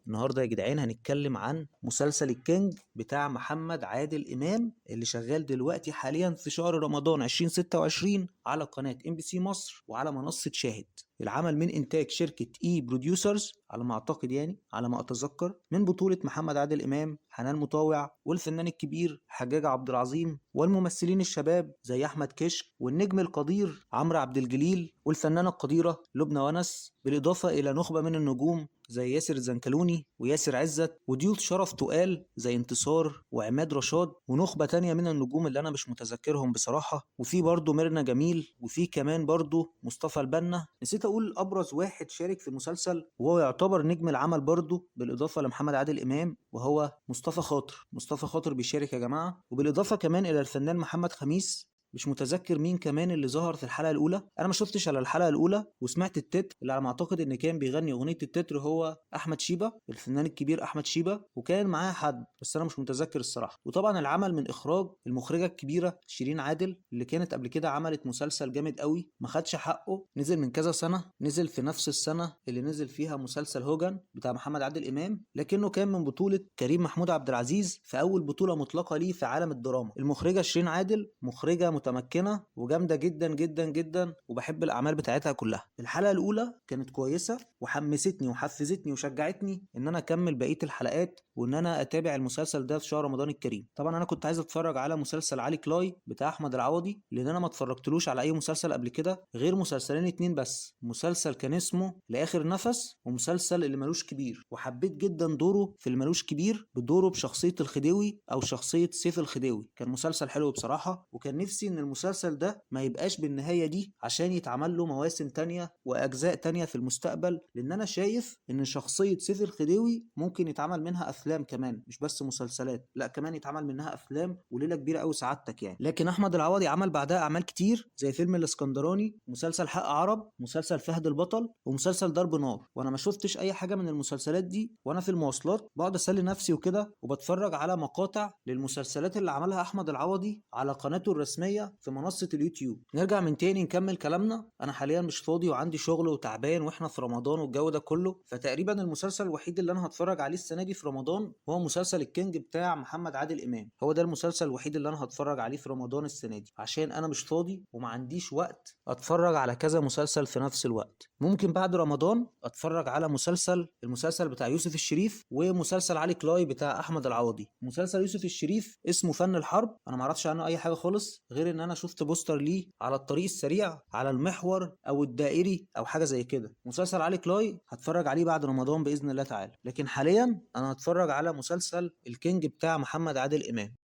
النهارده يا جدعان هنتكلم عن مسلسل الكينج بتاع محمد عادل إمام اللي شغال دلوقتي حاليا في شهر رمضان 2026 على قناة ام بي سي مصر وعلى منصة شاهد. العمل من إنتاج شركة إي بروديوسرز على ما أعتقد، يعني على ما أتذكر، من بطولة محمد عادل إمام، حنان مطاوع، والفنان الكبير حجاج عبد العظيم، والممثلين الشباب زي أحمد كشك، والنجم القدير عمرو عبد الجليل، والفنانة القديرة لبنى ونس، بالإضافة إلى نخبة من النجوم زي ياسر الزنكلوني وياسر عزت، وضيوف شرف تقال زي انتصار وعماد رشاد، ونخبة تانية من النجوم اللي أنا مش متذكرهم بصراحة، وفي برضه ميرنا جميل، وفي كمان برضه مصطفى البنا. نسيت أقول أبرز واحد شارك في المسلسل وهو يعتبر نجم العمل برضه بالإضافة لمحمد عادل إمام، وهو مصطفى خاطر. مصطفى خاطر بيشارك يا جماعة، وبالإضافة كمان إلى الفنان محمد خميس. مش متذكر مين كمان اللي ظهر في الحلقه الاولى، انا ما شفتش على الحلقه الاولى وسمعت التتر اللي على ما اعتقد ان كان بيغني اغنيه التتر هو احمد شيبه، الفنان الكبير احمد شيبه، وكان معاه حد بس انا مش متذكر الصراحه. وطبعا العمل من اخراج المخرجه الكبيره شيرين عادل، اللي كانت قبل كده عملت مسلسل جامد قوي ما خدش حقه، نزل من كذا سنه، نزل في نفس السنه اللي نزل فيها مسلسل هوجن بتاع محمد عادل امام، لكنه كان من بطوله كريم محمود عبد العزيز في اول بطوله مطلقه ليه في عالم الدراما. المخرجه شيرين عادل مخرجه متمكنه وجامده جدا جدا جدا، وبحب الاعمال بتاعتها كلها. الحلقه الاولى كانت كويسه وحمستني وحفزتني وشجعتني ان انا اكمل بقيه الحلقات وان انا اتابع المسلسل ده في شهر رمضان الكريم. طبعا انا كنت عايز اتفرج على مسلسل علي كلاي بتاع احمد العوضي، لان انا ما اتفرجتلوش على اي مسلسل قبل كده غير مسلسلين اتنين بس. مسلسل كان اسمه لاخر نفس، ومسلسل اللي ملوش كبير، وحبيت جدا دوره في اللي ملوش كبير، بدوره بشخصيه الخديوي او شخصيه سيف الخديوي. كان مسلسل حلو بصراحه، وكان نفسي ان المسلسل ده ما يبقاش بالنهايه دي عشان يتعمل له مواسم تانية واجزاء تانية في المستقبل، لان انا شايف ان شخصيه سيف الخديوي ممكن يتعمل منها افلام كمان، مش بس مسلسلات، لا كمان يتعمل منها افلام وليله كبيره قوي سعادتك يعني. لكن احمد العوضي عمل بعدها اعمال كتير زي فيلم الاسكندراني، مسلسل حق عرب، مسلسل فهد البطل، ومسلسل ضرب نار. وانا ما شفتش اي حاجه من المسلسلات دي، وانا في المواصلات بقعد اسلي نفسي وكده وبتفرج على مقاطع للمسلسلات اللي عملها احمد العوضي على قناته الرسميه في منصه اليوتيوب. نرجع من تاني نكمل كلامنا. انا حاليا مش فاضي وعندي شغل وتعبان واحنا في رمضان والجو ده كله، فتقريبا المسلسل الوحيد اللي انا هتفرج عليه السنه دي في رمضان هو مسلسل الكينج بتاع محمد عادل امام. هو ده المسلسل الوحيد اللي انا هتفرج عليه في رمضان السنه دي، عشان انا مش فاضي وما عنديش وقت اتفرج على كذا مسلسل في نفس الوقت. ممكن بعد رمضان اتفرج على المسلسل بتاع يوسف الشريف، ومسلسل علي كلاي بتاع احمد العوضي. مسلسل يوسف الشريف اسمه فن الحرب، انا ما اعرفش عنه اي حاجه خالص غير ان انا شفت بوستر ليه على الطريق السريع على المحور او الدائري او حاجه زي كده. مسلسل علي كلاي هتفرج عليه بعد رمضان باذن الله تعالى، لكن حاليا انا هتفرج على مسلسل الكينج بتاع محمد عادل امام.